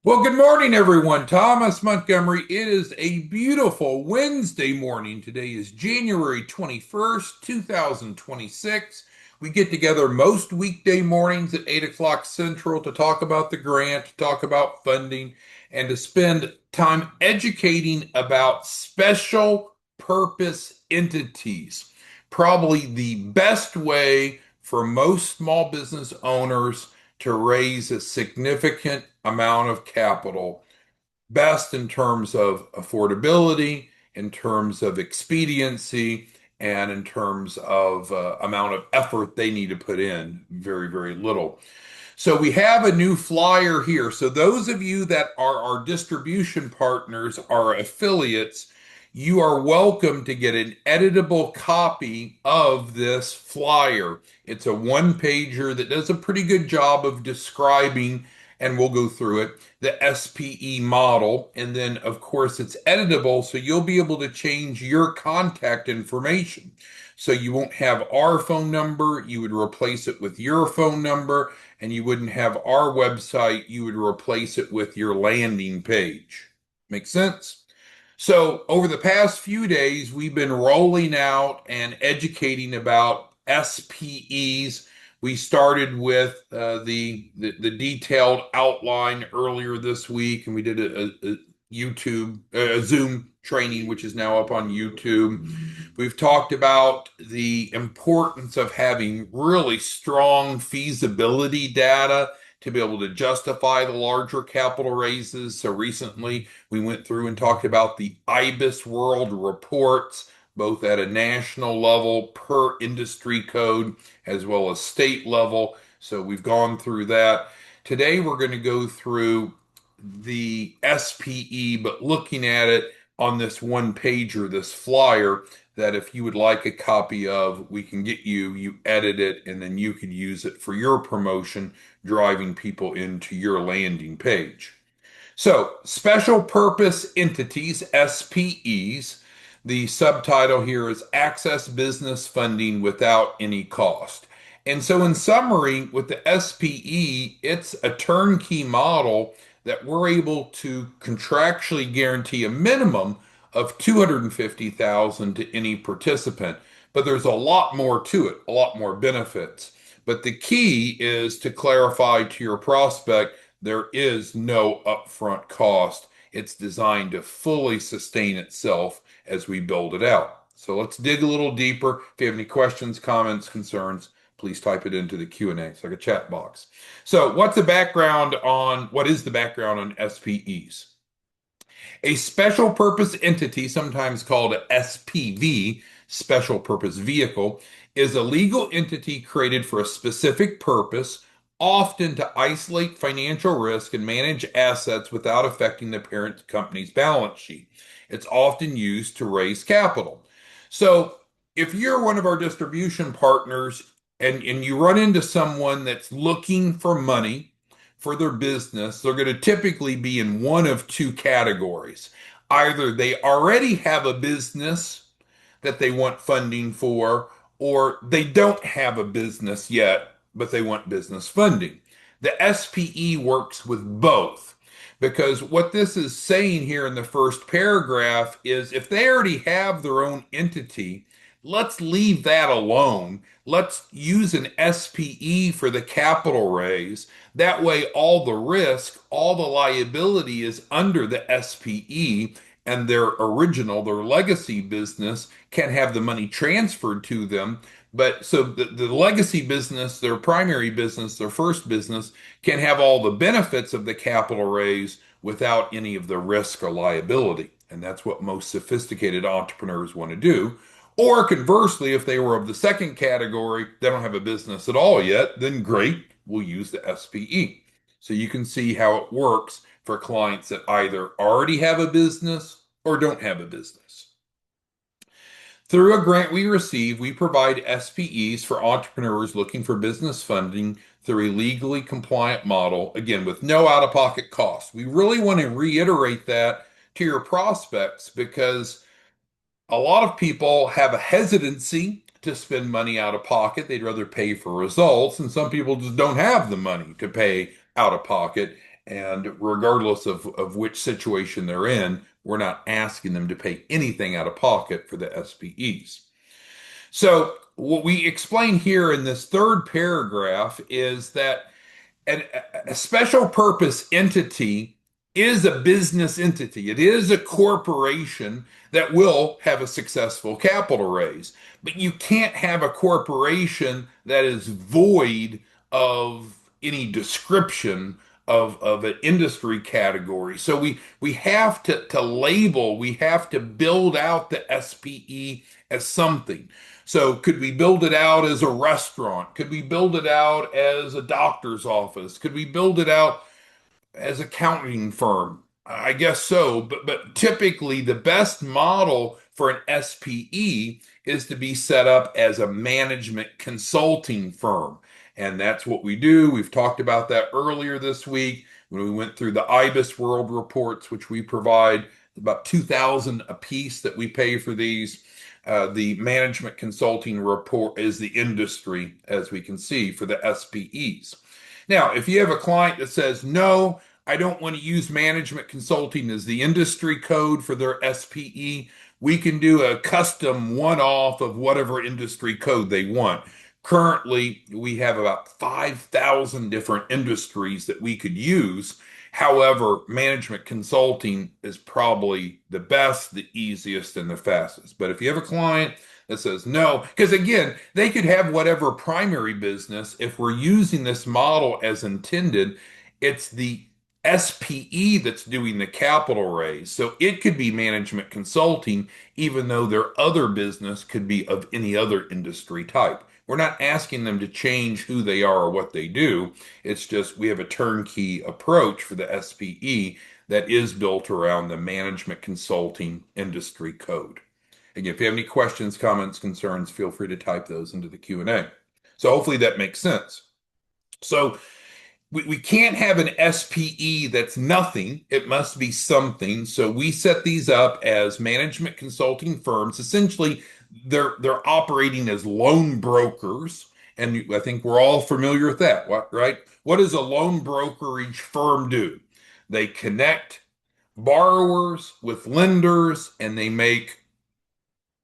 Well, good morning, everyone. Thomas Montgomery. It is a beautiful Wednesday morning. Today is January 21st, 2026. We get together most weekday mornings at 8 o'clock Central to talk about the grant, to talk about funding, and to spend time educating about special purpose entities. Probably the best way for most small business owners to raise a significant amount of capital, best in terms of affordability, in terms of expediency, and in terms of amount of effort they need to put in. Very, very little. So we have a new flyer here. So those of you that are our distribution partners, our affiliates, you are welcome to get an editable copy of this flyer. It's a one pager that does a pretty good job of describing, and we'll go through it, the SPE model. And then, of course, it's editable, so you'll be able to change your contact information. So you won't have our phone number, you would replace it with your phone number, and you wouldn't have our website, you would replace it with your landing page. Make sense? So, over the past few days, we've been rolling out and educating about SPEs. We started with the detailed outline earlier this week, and we did a Zoom training, which is now up on YouTube. We've talked about the importance of having really strong feasibility data to be able to justify the larger capital raises. So recently, we went through and talked about the IBIS World reports, both at a national level per industry code as well as state level. So we've gone through that. Today, we're going to go through the SPE, but looking at it on this one pager, this flyer, that if you would like a copy of, we can get you, you edit it, and then you could use it for your promotion, driving people into your landing page. So, special purpose entities, SPEs, the subtitle here is Access Business Funding Without Any Cost. And so, in summary, with the SPE, it's a turnkey model that we're able to contractually guarantee a minimum of 250,000 to any participant. But there's a lot more to it, a lot more benefits. But the key is to clarify to your prospect there is no upfront cost. It's designed to fully sustain itself as we build it out. So let's dig a little deeper. If you have any questions, comments, concerns, please type it into the Q&A. It's like a chat box. So what is the background on SPEs? A special purpose entity, sometimes called a SPV, special purpose vehicle, is a legal entity created for a specific purpose, often to isolate financial risk and manage assets without affecting the parent company's balance sheet. It's often used to raise capital. So if you're one of our distribution partners and you run into someone that's looking for money for their business, they're going to typically be in one of two categories. Either they already have a business that they want funding for, or they don't have a business yet, but they want business funding. The SPE works with both because what this is saying here in the first paragraph is if they already have their own entity, let's leave that alone. Let's use an SPE for the capital raise. That way, all the risk, all the liability is under the SPE, and their legacy business can have the money transferred to them. But so the legacy business, their primary business, their first business, can have all the benefits of the capital raise without any of the risk or liability. And that's what most sophisticated entrepreneurs want to do. Or conversely, if they were of the second category, they don't have a business at all yet, then great, we'll use the SPE. So you can see how it works for clients that either already have a business or don't have a business. Through a grant we receive, we provide SPEs for entrepreneurs looking for business funding through a legally compliant model, again, with no out of pocket costs. We really want to reiterate that to your prospects because a lot of people have a hesitancy to spend money out of pocket. They'd rather pay for results, and some people just don't have the money to pay out of pocket. And regardless of which situation they're in, we're not asking them to pay anything out of pocket for the SPEs. So, what we explain here in this third paragraph is that an, a special purpose entity is a business entity. It is a corporation that will have a successful capital raise. But you can't have a corporation that is void of any description of an industry category. So we have to label, we have to build out the SPE as something. So could we build it out as a restaurant? Could we build it out as a doctor's office? Could we build it out as a accounting firm? I guess so, but typically the best model for an SPE is to be set up as a management consulting firm. And that's what we do. We've talked about that earlier this week when we went through the IBIS World Reports, which we provide about 2,000 a piece that we pay for these. The management consulting report is the industry, as we can see, for the SPEs. Now, if you have a client that says, no, I don't want to use management consulting as the industry code for their SPE, we can do a custom one-off of whatever industry code they want. Currently, we have about 5,000 different industries that we could use. However, management consulting is probably the best, the easiest, and the fastest. But if you have a client that says no, because again, they could have whatever primary business. If we're using this model as intended, it's the SPE that's doing the capital raise. So it could be management consulting, even though their other business could be of any other industry type. We're not asking them to change who they are or what they do. It's just we have a turnkey approach for the SPE that is built around the management consulting industry code. Again, if you have any questions, comments, concerns, feel free to type those into the Q&A. So hopefully that makes sense. So we can't have an SPE that's nothing. It must be something. So we set these up as management consulting firms. Essentially, they're operating as loan brokers. And I think we're all familiar with that, right? What does a loan brokerage firm do? They connect borrowers with lenders and they make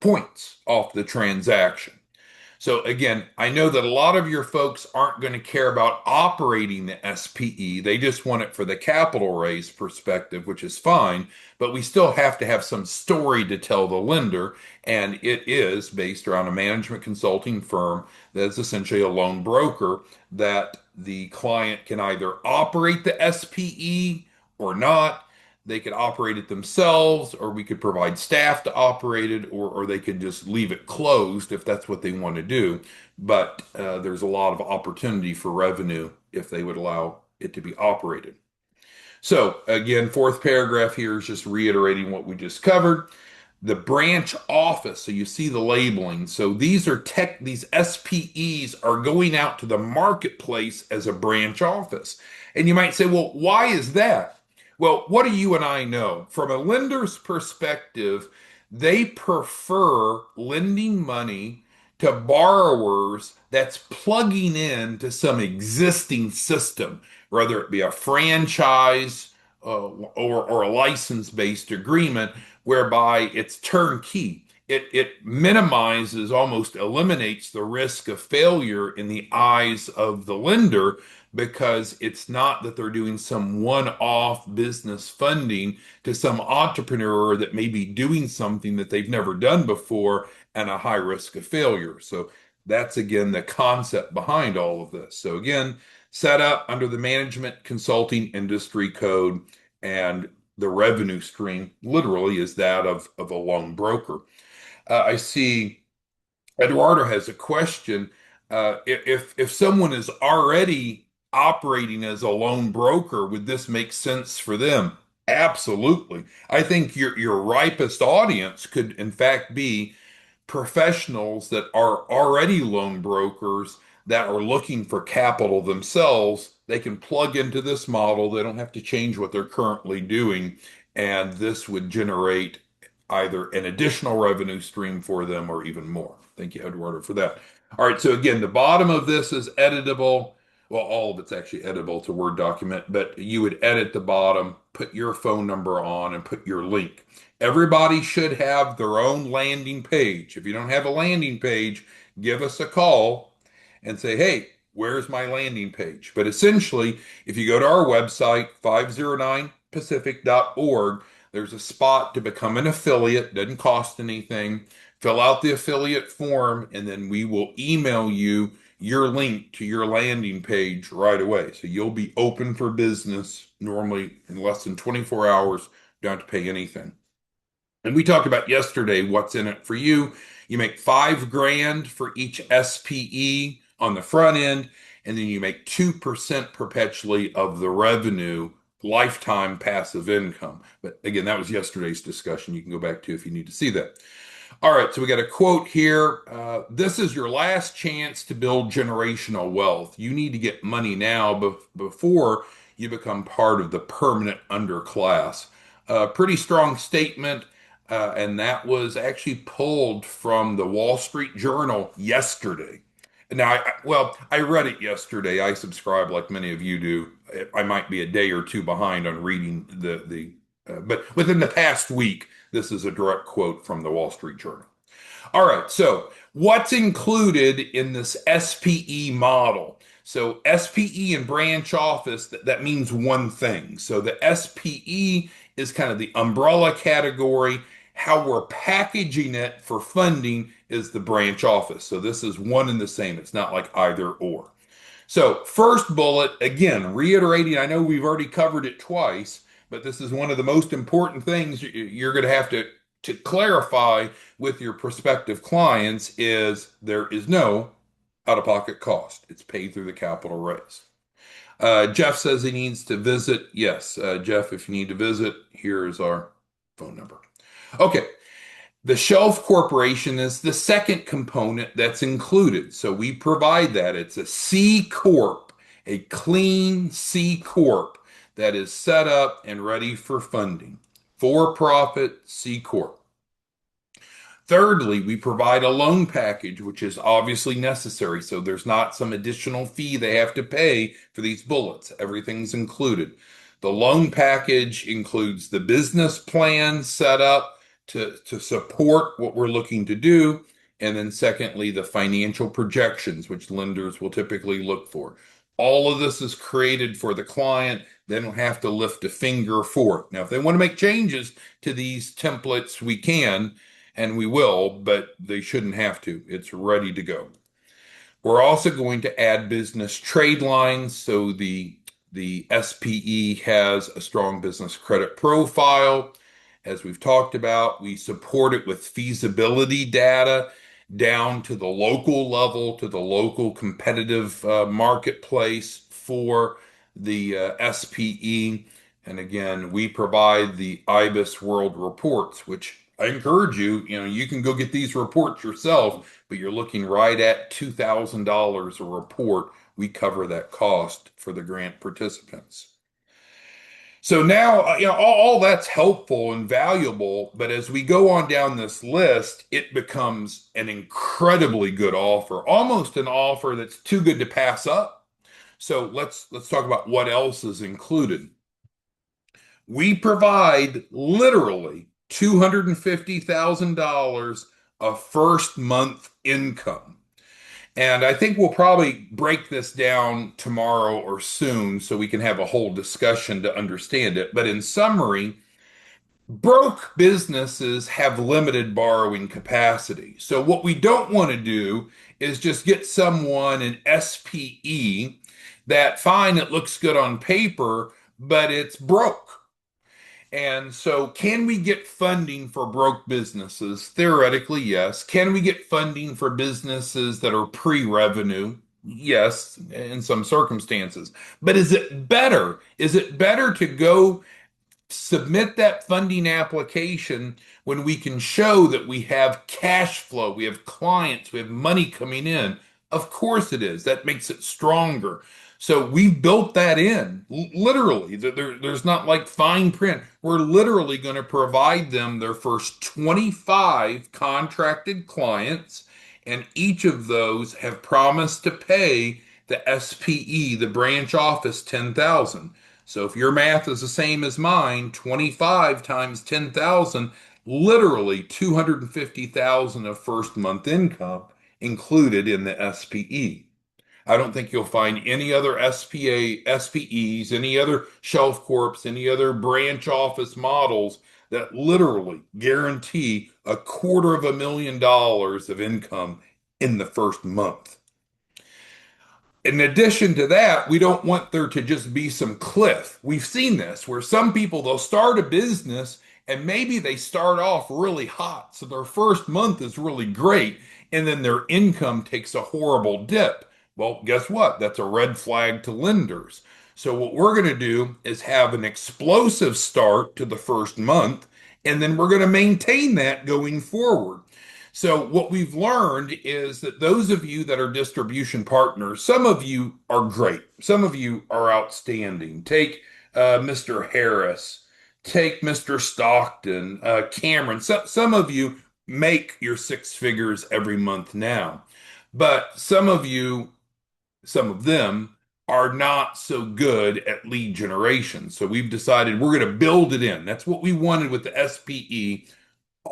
points off the transaction. So again, I know that a lot of your folks aren't going to care about operating the SPE. They just want it for the capital raise perspective, which is fine, but we still have to have some story to tell the lender, and it is based around a management consulting firm that's essentially a loan broker that the client can either operate the SPE or not. They could operate it themselves, or we could provide staff to operate it, or they could just leave it closed if that's what they want to do. But there's a lot of opportunity for revenue if they would allow it to be operated. So again, fourth paragraph here is just reiterating what we just covered. The branch office, so you see the labeling. So these SPEs are going out to the marketplace as a branch office. And you might say, well, why is that? Well, what do you and I know? From a lender's perspective, they prefer lending money to borrowers that's plugging in to some existing system, whether it be a franchise or a license-based agreement whereby it's turnkey. It minimizes, almost eliminates the risk of failure in the eyes of the lender because it's not that they're doing some one-off business funding to some entrepreneur that may be doing something that they've never done before and a high risk of failure. So that's again the concept behind all of this. So again, set up under the management consulting industry code, and the revenue stream literally is that of a loan broker. I see Eduardo has a question. If someone is already operating as a loan broker, would this make sense for them? Absolutely. I think your ripest audience could, in fact, be professionals that are already loan brokers that are looking for capital themselves. They can plug into this model. They don't have to change what they're currently doing. And this would generate either an additional revenue stream for them or even more. Thank you, Eduardo, for that. All right. So again, the bottom of this is editable. Well, all of it's actually editable to Word document, but you would edit the bottom, put your phone number on, and put your link. Everybody should have their own landing page. If you don't have a landing page, give us a call and say, hey, where's my landing page? But essentially, if you go to our website, 509pacific.org, there's a spot to become an affiliate, doesn't cost anything. Fill out the affiliate form, and then we will email you your link to your landing page right away. So you'll be open for business normally in less than 24 hours. You don't have to pay anything. And we talked about yesterday what's in it for you. You make 5 grand for each SPE on the front end, and then you make 2% perpetually of the revenue, lifetime passive income. But again, that was yesterday's discussion. You can go back to if you need to see that. All right, so we got a quote here. This is your last chance to build generational wealth. You need to get money now before you become part of the permanent underclass. Pretty strong statement, and that was actually pulled from the Wall Street Journal yesterday. Now, I read it yesterday. I subscribe like many of you do. I might be a day or two behind on reading but within the past week, this is a direct quote from the Wall Street Journal. All right, so what's included in this SPE model? So SPE and branch office, that means one thing. So the SPE is kind of the umbrella category. How we're packaging it for funding is the branch office. So this is one and the same. It's not like either or. So, first bullet, again, reiterating, I know we've already covered it twice, but this is one of the most important things you're going to have to clarify with your prospective clients is there is no out-of-pocket cost. It's paid through the capital raise. Jeff says he needs to visit. Yes, Jeff, if you need to visit, here's our phone number. Okay, the shelf corporation is the second component that's included. So we provide that. It's a C Corp, a clean C Corp that is set up and ready for funding. For profit C Corp. Thirdly, we provide a loan package, which is obviously necessary. So there's not some additional fee they have to pay for these bullets. Everything's included. The loan package includes the business plan set up to support what we're looking to do. And then secondly, the financial projections, which lenders will typically look for. All of this is created for the client. They don't have to lift a finger for it. Now, if they want to make changes to these templates, we can, and we will, but they shouldn't have to. It's ready to go. We're also going to add business trade lines. So the SPE has a strong business credit profile. As we've talked about, we support it with feasibility data down to the local level, to the local competitive marketplace for the SPE. And again, we provide the IBIS World Reports, which I encourage you, you can go get these reports yourself, but you're looking right at $2,000 a report. We cover that cost for the grant participants. So now, all that's helpful and valuable, but as we go on down this list, it becomes an incredibly good offer, almost an offer that's too good to pass up. So let's talk about what else is included. We provide literally $250,000 of first month income. And I think we'll probably break this down tomorrow or soon so we can have a whole discussion to understand it. But in summary, broke businesses have limited borrowing capacity. So what we don't want to do is just get someone an SPE that fine, it looks good on paper, but it's broke. And so, can we get funding for broke businesses? Theoretically, yes. Can we get funding for businesses that are pre-revenue? Yes, in some circumstances. But is it better? Is it better to go submit that funding application when we can show that we have cash flow, we have clients, we have money coming in? Of course it is. That makes it stronger. So we've built that in, literally. There's not like fine print. We're literally going to provide them their first 25 contracted clients, and each of those have promised to pay The SPE, the branch office, 10,000. So if your math is the same as mine, 25 times 10,000, literally 250,000 of first month income included in the SPE. I don't think you'll find any other SPEs, any other shelf corps, any other branch office models that literally guarantee $250,000 of income in the first month. In addition to that, we don't want there to just be some cliff. We've seen this where some people, they'll start a business and maybe they start off really hot. So their first month is really great. And then their income takes a horrible dip. Well, guess what? That's a red flag to lenders. So what we're going to do is have an explosive start to the first month, and then we're going to maintain that going forward. So what we've learned is that those of you that are distribution partners, some of you are great. Some of you are outstanding. Take Mr. Harris, take Mr. Stockton, Cameron. Some of you make your six figures every month now. But some of you, some of them are not so good at lead generation. So we've decided we're going to build it in. That's what we wanted with the SPE,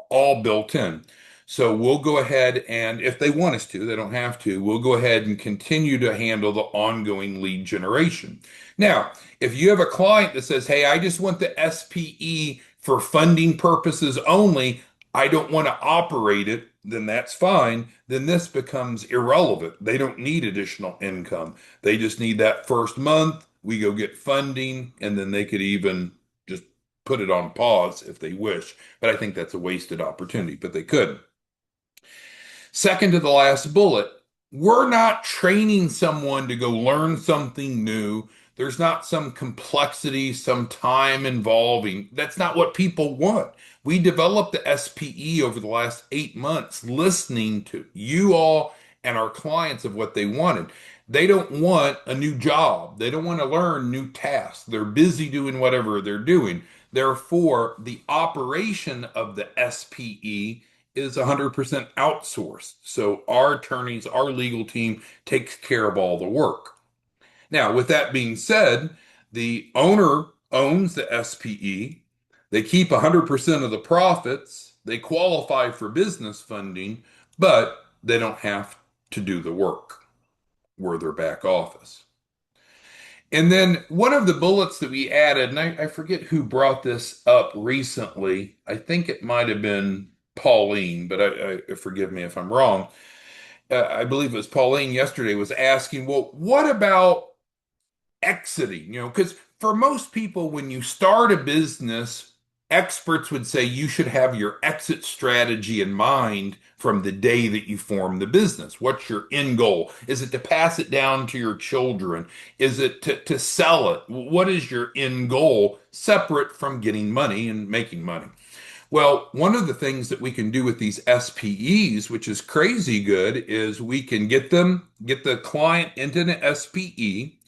all built in. So we'll go ahead and if they want us to, they don't have to, we'll go ahead and continue to handle the ongoing lead generation. Now, if you have a client that says, hey, I just want the SPE for funding purposes only, I don't want to operate it, then that's fine. Then this becomes irrelevant. They don't need additional income. They just need that first month. We go get funding, and then they could even just put it on pause if they wish. But I think that's a wasted opportunity, but they could. Second to the last bullet, we're not training someone to go learn something new. There's not some complexity, some time involving. That's not what people want. We developed the SPE over the last 8 months, listening to you all and our clients of what they wanted. They don't want a new job. They don't want to learn new tasks. They're busy doing whatever they're doing. Therefore, the operation of the SPE is 100% outsourced. So our attorneys, our legal team takes care of all the work. Now, with that being said, the owner owns the SPE. They keep 100% of the profits. They qualify for business funding, but they don't have to do the work. We're their back office. And then one of the bullets that we added, and I forget who brought this up recently. I think it might have been Pauline, but forgive me if I'm wrong. I believe it was Pauline yesterday was asking, well, what about exiting? Because for most people, when you start a business, experts would say you should have your exit strategy in mind from the day that you form the business. What's your end goal? Is it to pass it down to your children? Is it to sell it? What is your end goal separate from getting money and making money? Well, one of the things that we can do with these SPEs, which is crazy good, is we can get the client into an SPE.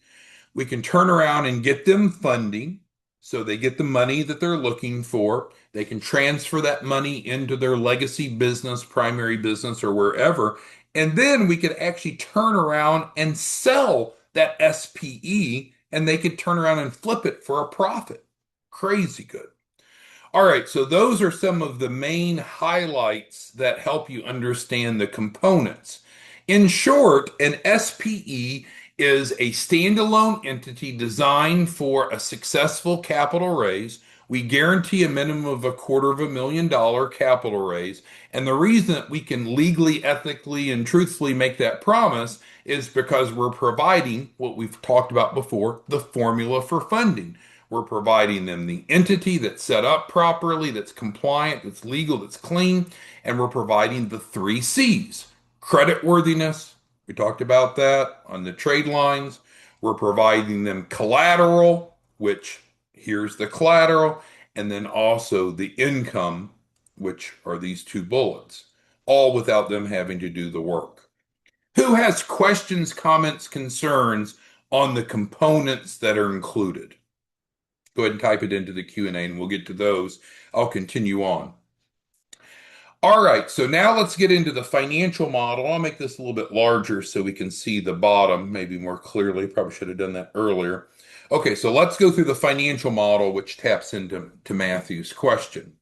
We can turn around and get them funding so they get the money that they're looking for. They can transfer that money into their legacy business, primary business, or wherever. And then we could actually turn around and sell that SPE and they could turn around and flip it for a profit. Crazy good. All right, so those are some of the main highlights that help you understand the components. In short, an SPE is a standalone entity designed for a successful capital raise. We guarantee a minimum of $250,000 capital raise. And the reason that we can legally, ethically, and truthfully make that promise is because we're providing what we've talked about before, the formula for funding. We're providing them the entity that's set up properly, that's compliant, that's legal, that's clean, and we're providing the three C's. Creditworthiness, we talked about that on the trade lines. We're providing them collateral, which here's the collateral, and then also the income, which are these two bullets, all without them having to do the work. Who has questions, comments, concerns on the components that are included? Go ahead and type it into the Q&A and we'll get to those. I'll continue on. All right, so now let's get into the financial model. I'll make this a little bit larger so we can see the bottom maybe more clearly. Probably should have done that earlier. Okay, so let's go through the financial model, which taps into Matthew's question.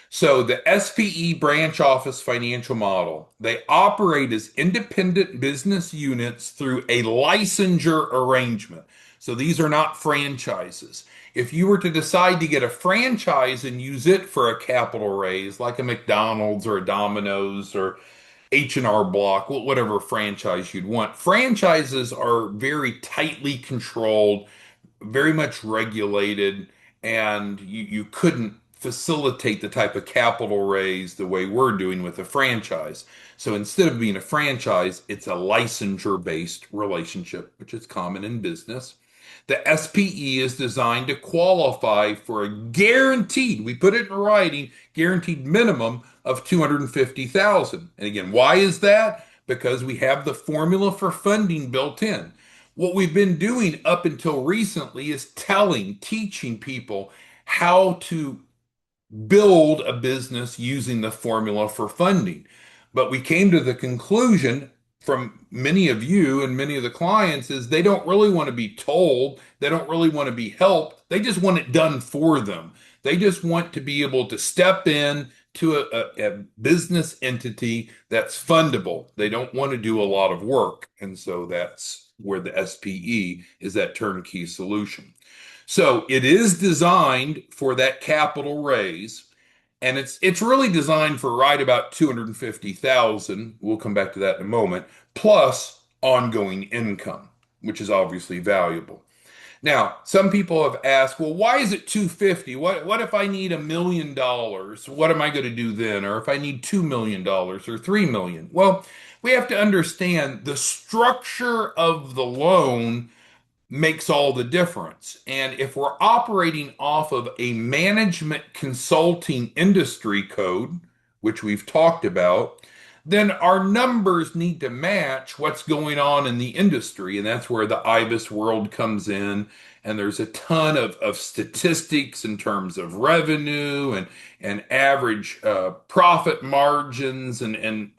So the SPE branch office financial model, they operate as independent business units through a licensure arrangement. So these are not franchises. If you were to decide to get a franchise and use it for a capital raise, like a McDonald's or a Domino's or H&R Block, whatever franchise you'd want, franchises are very tightly controlled, very much regulated, and you couldn't facilitate the type of capital raise the way we're doing with a franchise. So instead of being a franchise, it's a licensure-based relationship, which is common in business. The SPE is designed to qualify for a guaranteed, we put it in writing, guaranteed minimum of 250,000. And again, why is that? Because we have the formula for funding built in. What we've been doing up until recently is teaching people how to build a business using the formula for funding. But we came to the conclusion from many of you and many of the clients is they don't really want to be told, they don't really want to be helped, they just want it done for them. They just want to be able to step in to a business entity that's fundable. They don't want to do a lot of work. And so that's where the SPE is, that turnkey solution. So it is designed for that capital raise, and it's really designed for right about 250,000. We'll come back to that in a moment, plus ongoing income, which is obviously valuable. Now, some people have asked, well, why is it 250? What if I need $1 million? What am I going to do then? Or if I need $2 million or 3 million? Well, we have to understand the structure of the loan makes all the difference. And if we're operating off of a management consulting industry code, which we've talked about, then our numbers need to match what's going on in the industry. And that's where the IBIS world comes in. And there's a ton of statistics in terms of revenue and average profit margins and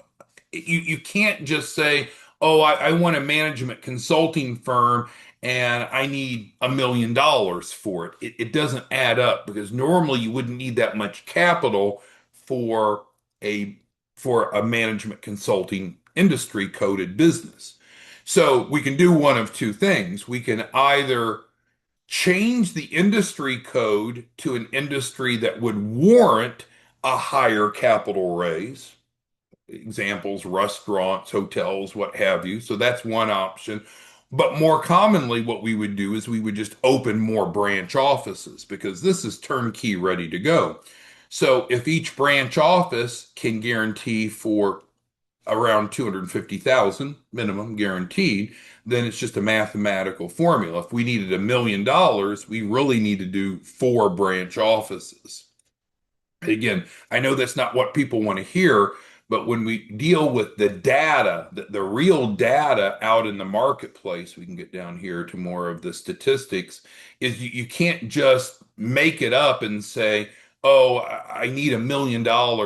you can't just say, oh, I want a management consulting firm and I need $1 million for it. It doesn't add up because normally you wouldn't need that much capital for a for a management consulting industry coded business. So we can do one of two things. We can either change the industry code to an industry that would warrant a higher capital raise, examples, restaurants, hotels, what have you. So that's one option. But more commonly, what we would do is we would just open more branch offices because this is turnkey ready to go. So if each branch office can guarantee for around 250,000 minimum guaranteed, then it's just a mathematical formula. If we needed $1 million, we really need to do 4 branch offices. Again, I know that's not what people want to hear, but when we deal with the data, the real data out in the marketplace, we can get down here to more of the statistics, is you can't just make it up and say, oh, I need $1 million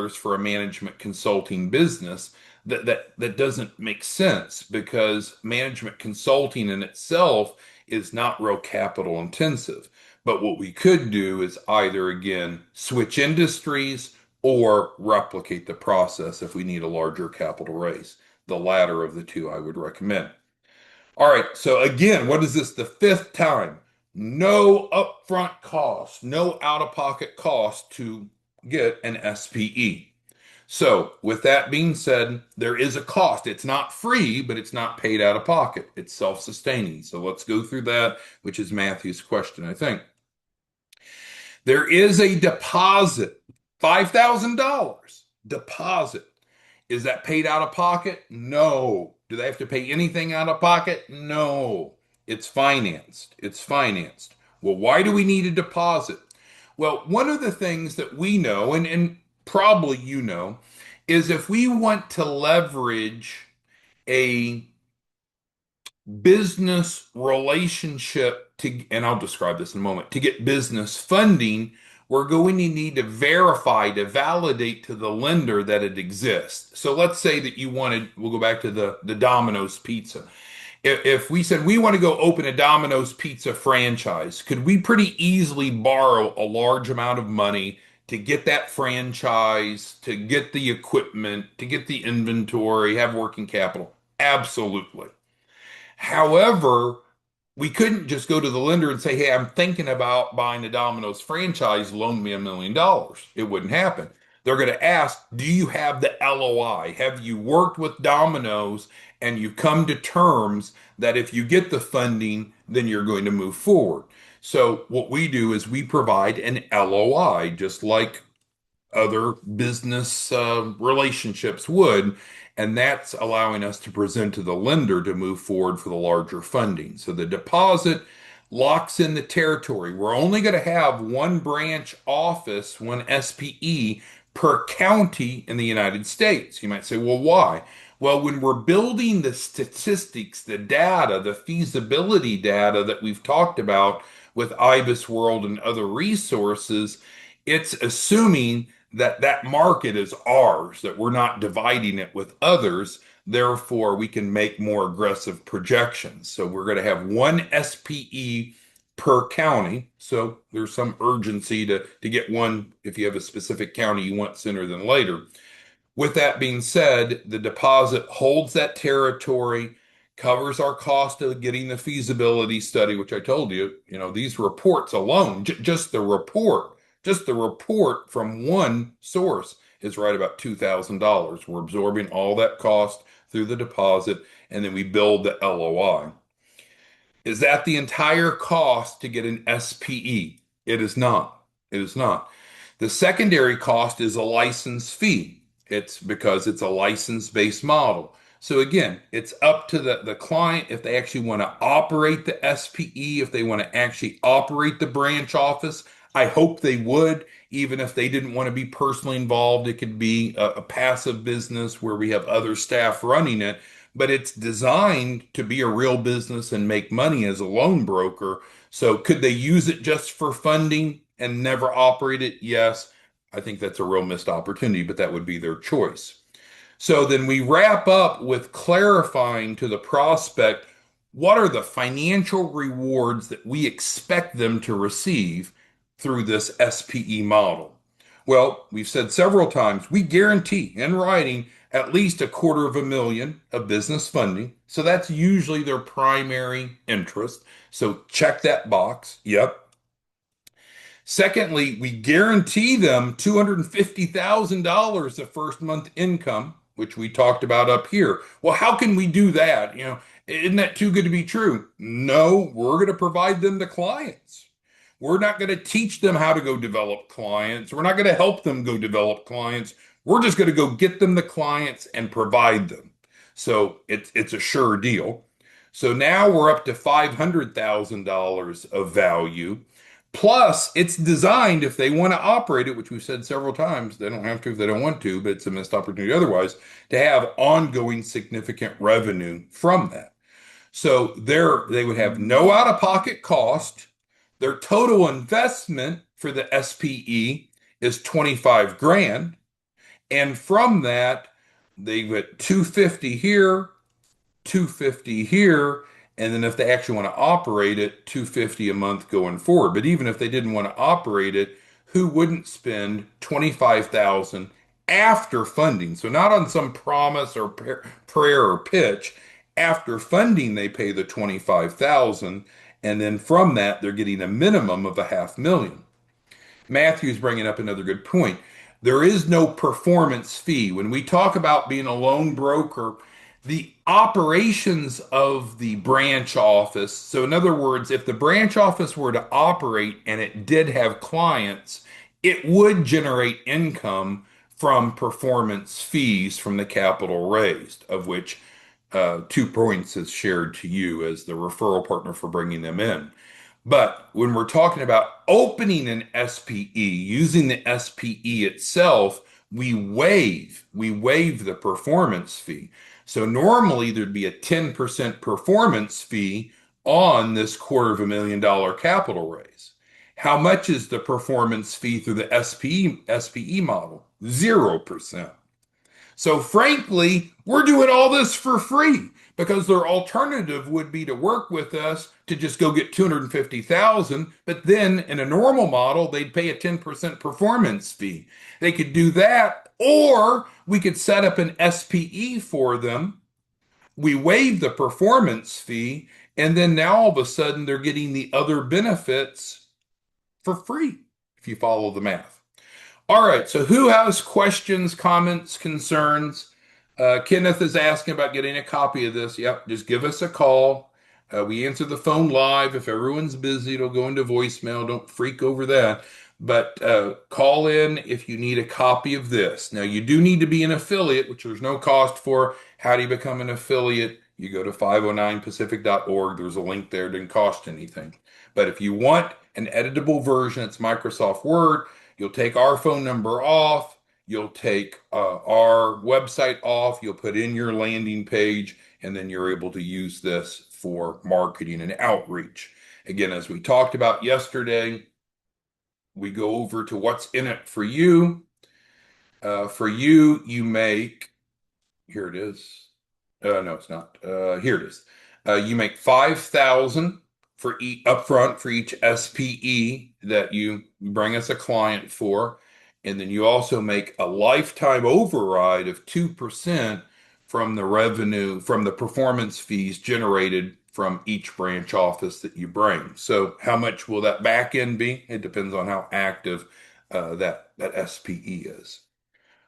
for a management consulting business. That doesn't make sense because management consulting in itself is not real capital intensive. But what we could do is either, again, switch industries or replicate the process if we need a larger capital raise. The latter of the two I would recommend. All right, so again, what is this? The fifth time. No upfront cost, no out-of-pocket cost to get an SPE. So, with that being said, there is a cost. It's not free, but it's not paid out of pocket. It's self-sustaining. So, let's go through that, which is Matthew's question, I think. There is a deposit, $5,000 deposit. Is that paid out of pocket? No. Do they have to pay anything out of pocket? No. It's financed. It's financed. Well, why do we need a deposit? Well, one of the things that we know, and probably you know, is if we want to leverage a business relationship to, and I'll describe this in a moment, to get business funding, we're going to need to verify, to validate to the lender that it exists. So let's say that you wanted, we'll go back to the Domino's pizza. If we said we want to go open a Domino's pizza franchise, could we pretty easily borrow a large amount of money to get that franchise, to get the equipment, to get the inventory, have working capital? Absolutely. However, we couldn't just go to the lender and say, hey, I'm thinking about buying a Domino's franchise, loan me $1 million. It wouldn't happen. They're going to ask, do you have the LOI? Have you worked with Domino's and you come to terms that if you get the funding, then you're going to move forward? So what we do is we provide an LOI, just like other business relationships would. And that's allowing us to present to the lender to move forward for the larger funding. So the deposit locks in the territory. We're only going to have one branch office, one SPE per county in the United States. You might say, well, why? Well, when we're building the statistics, the data, the feasibility data that we've talked about with IBIS World and other resources, it's assuming that that market is ours, that we're not dividing it with others. Therefore, we can make more aggressive projections. So we're going to have one SPE per county. So there's some urgency to get one if you have a specific county you want sooner than later. With that being said, the deposit holds that territory, covers our cost of getting the feasibility study, which I told you, these reports alone, just the report from one source is right about $2,000. We're absorbing all that cost through the deposit, and then we build the LOI. Is that the entire cost to get an SPE? It is not. It is not. The secondary cost is a license fee. It's because it's a license-based model. So again, it's up to the client if they actually want to operate the SPE, if they want to actually operate the branch office. I hope they would, even if they didn't want to be personally involved. It could be a passive business where we have other staff running it, but it's designed to be a real business and make money as a loan broker. So could they use it just for funding and never operate it? Yes. I think that's a real missed opportunity, but that would be their choice. So then we wrap up with clarifying to the prospect what are the financial rewards that we expect them to receive through this SPE model. Well, we've said several times we guarantee in writing at least $250,000 of business funding. So that's usually their primary interest. So check that box. Yep. Secondly, we guarantee them $250,000 of first month income, which we talked about up here. Well, how can we do that? Isn't that too good to be true? No, we're going to provide them the clients. We're not going to teach them how to go develop clients. We're not going to help them go develop clients. We're just going to go get them the clients and provide them. So it's a sure deal. So now we're up to $500,000 of value. Plus, it's designed if they want to operate it, which we've said several times, they don't have to if they don't want to, but it's a missed opportunity otherwise, to have ongoing significant revenue from that. So they would have no out-of-pocket cost. Their total investment for the SPE is 25 grand. And from that, they get 250 here, 250 here, and then if they actually want to operate it, 250 a month going forward. But even if they didn't want to operate it, who wouldn't spend 25,000 after funding? So not on some promise or prayer or pitch. After funding, they pay the 25,000, and then from that, they're getting a minimum of $500,000. Matthew's bringing up another good point. There is no performance fee. When we talk about being a loan broker, the operations of the branch office, so in other words, if the branch office were to operate and it did have clients, it would generate income from performance fees from the capital raised, of which 2 points is shared to you as the referral partner for bringing them in. But when we're talking about opening an SPE, using the SPE itself, we waive the performance fee. So normally there'd be a 10% performance fee on this $250,000 capital raise. How much is the performance fee through the SPE model? 0%. So frankly, we're doing all this for free because their alternative would be to work with us to just go get 250,000, but then in a normal model, they'd pay a 10% performance fee. They could do that, or we could set up an SPE for them. We waive the performance fee, and then now all of a sudden they're getting the other benefits for free if you follow the math. All right, so who has questions, comments, concerns? Kenneth is asking about getting a copy of this. Yep, just give us a call. We answer the phone live. If everyone's busy, it'll go into voicemail. Don't freak over that. But call in if you need a copy of this. Now, you do need to be an affiliate, which there's no cost for. How do you become an affiliate? You go to 509pacific.org. There's a link there. It didn't cost anything. But if you want an editable version, it's Microsoft Word. You'll take our phone number off. You'll take our website off. You'll put in your landing page, and then you're able to use this for marketing and outreach. Again, as we talked about yesterday, we go over to what's in it for you. For you, you make, here it is. No, it's not. Here it is. You make 5,000 for each upfront for each SPE that you bring us a client for, and then you also make a lifetime override of 2% from the revenue from the performance fees generated from each branch office that you bring. So how much will that back end be? It depends on how active that SPE is.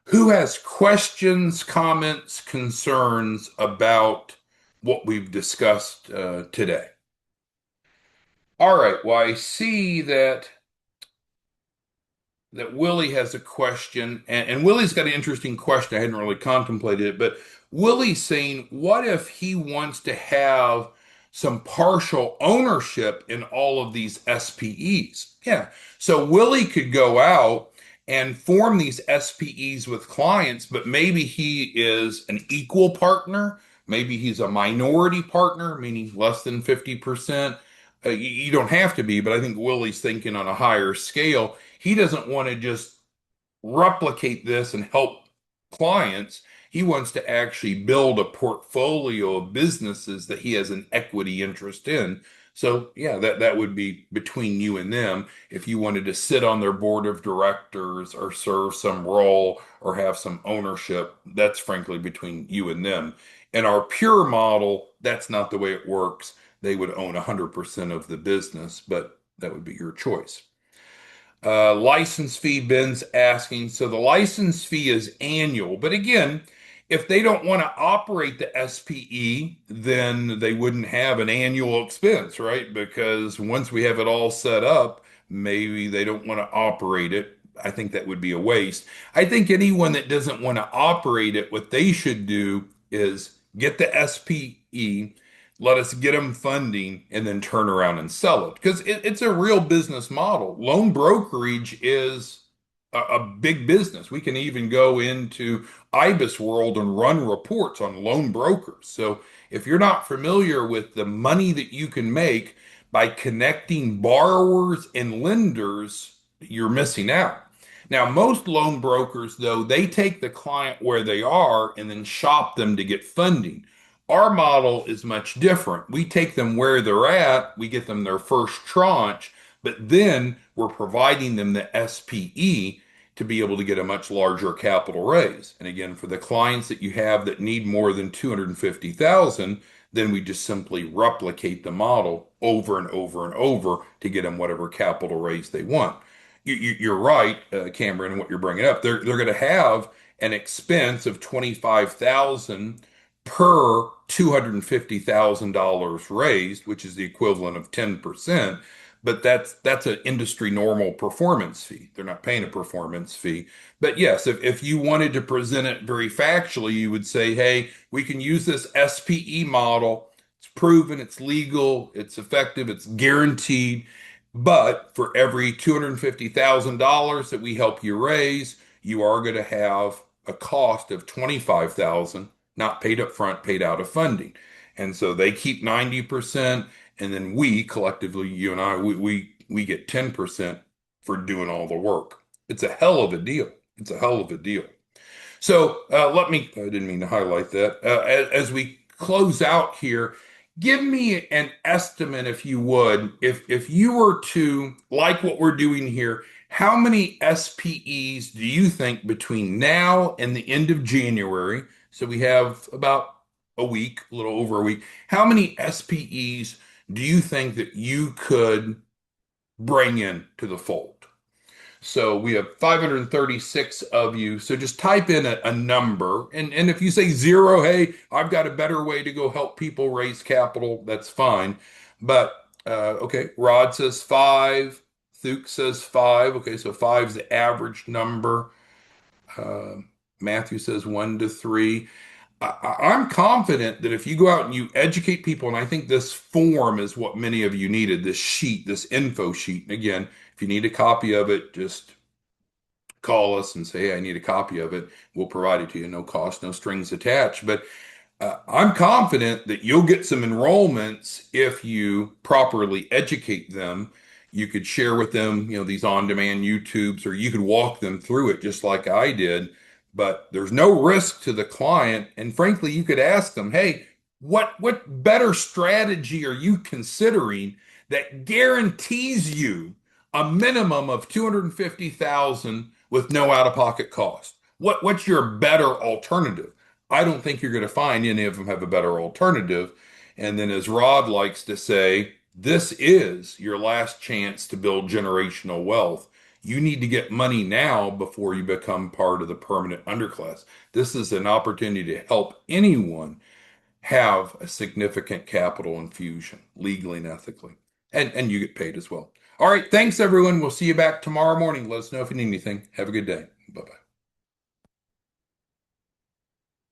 Who has questions, comments, concerns about what we've discussed today? All right. Well, I see that Willie has a question, and Willie's got an interesting question. I hadn't really contemplated it, but Willie's saying, what if he wants to have some partial ownership in all of these SPEs? Yeah. So Willie could go out and form these SPEs with clients, but maybe he is an equal partner. Maybe he's a minority partner, meaning less than 50%. You don't have to be, but I think Willie's thinking on a higher scale. He doesn't want to just replicate this and help clients. He wants to actually build a portfolio of businesses that he has an equity interest in. So yeah, that would be between you and them. If you wanted to sit on their board of directors or serve some role or have some ownership, that's frankly between you and them. In our pure model, that's not the way it works. They would own 100% of the business, but that would be your choice. License fee, Ben's asking. So the license fee is annual, but again, if they don't want to operate the SPE, then they wouldn't have an annual expense, right? Because once we have it all set up, maybe they don't want to operate it. I think that would be a waste. I think anyone that doesn't want to operate it, what they should do is get the SPE, let us get them funding, and then turn around and sell it. Because it's a real business model. Loan brokerage is a big business. We can even go into IBIS world and run reports on loan brokers. So if you're not familiar with the money that you can make by connecting borrowers and lenders, you're missing out. Now, most loan brokers, though, they take the client where they are and then shop them to get funding. Our model is much different. We take them where they're at, we get them their first tranche, but then we're providing them the SPE to be able to get a much larger capital raise. And again, for the clients that you have that need more than 250,000, then we just simply replicate the model over and over and over to get them whatever capital raise they want. You're right, Cameron, what you're bringing up. They're going to have an expense of 25,000 per $250,000 raised, which is the equivalent of 10%. But that's an industry normal performance fee. They're not paying a performance fee. But yes, if you wanted to present it very factually, you would say, hey, we can use this SPE model. It's proven, it's legal, it's effective, it's guaranteed. But for every $250,000 that we help you raise, you are going to have a cost of 25,000, not paid up front, paid out of funding. And so they keep 90%, and then we collectively, you and I, we we get 10% for doing all the work. It's a hell of a deal. It's a hell of a deal. So I didn't mean to highlight that. As we close out here, give me an estimate, if you would, if you were to like what we're doing here, how many SPEs do you think between now and the end of January? So we have about a week, a little over a week. How many SPEs do you think that you could bring in to the fold? So we have 536 of you. So just type in a number. And if you say zero, hey, I've got a better way to go help people raise capital, that's fine. But okay, Rod says five. Thuke says five. Okay, so five's the average number. Uh, Matthew says 1 to 3. I'm confident that if you go out and you educate people, and I think this form is what many of you needed, this sheet, this info sheet. And again, if you need a copy of it, just call us and say, hey, I need a copy of it. We'll provide it to you, no cost, no strings attached. But I'm confident that you'll get some enrollments if you properly educate them. You could share with them, these on-demand YouTubes, or you could walk them through it just like I did. But there's no risk to the client. And frankly, you could ask them, hey, what better strategy are you considering that guarantees you a minimum of 250,000 with no out-of-pocket cost? What's your better alternative? I don't think you're going to find any of them have a better alternative. And then, as Rod likes to say, this is your last chance to build generational wealth. You need to get money now before you become part of the permanent underclass. This is an opportunity to help anyone have a significant capital infusion legally and ethically. And you get paid as well. All right. Thanks, everyone. We'll see you back tomorrow morning. Let us know if you need anything. Have a good day. Bye bye.